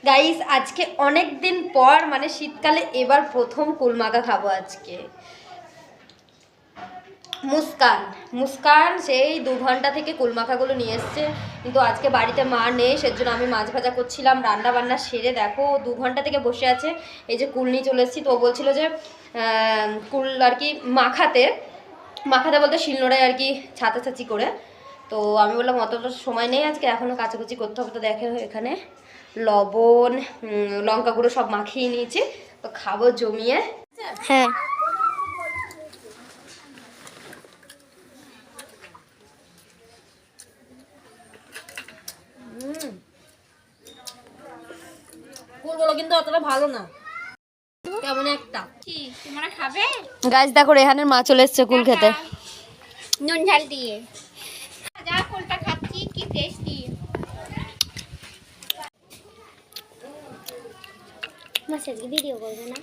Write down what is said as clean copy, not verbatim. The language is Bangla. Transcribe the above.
গাইস আজকে অনেক দিন পর মানে শীতকালে এবার প্রথম কুলমাখা খাবো আজকে। মুস্কান মুস্কান সেই 2 ঘন্টা থেকে কুলমাখাগুলো নিয়ে এসছে, কিন্তু আজকে বাড়িতে মা নেই, সেজন্য আমি মাছ ভাজা করছিলাম, রান্না বান্না সেরে দেখো 2 ঘন্টা থেকে বসে আছে। এই যে কুল নিয়ে চলে এসেছি, তো ও বলছিল যে কুল আর কি মাখাতে বলতে শিলনোড়ায় আর কি ছাঁচাছাচি করে। তো আমি বললাম অতটা সময় নেই আজকে, এখনও কাচাকুচি করতে হবে। তো দেখে এখানে লবণ লঙ্কা গুঁড়ো সব মাখিয়ে নিয়েছি, তো খাবো জমিয়ে। হ্যাঁ কুলগুলো কিন্তু অতটা ভালো না, কেমন একটা। কি তোমরা খাবে? গাছ দেখো রেহানের মা চলে এসছে কুল খেতে, নুন ঝাল দিয়ে। যা কুলটা খাচ্ছি কি টেস্টি। মাসে ভিডিও করবে না?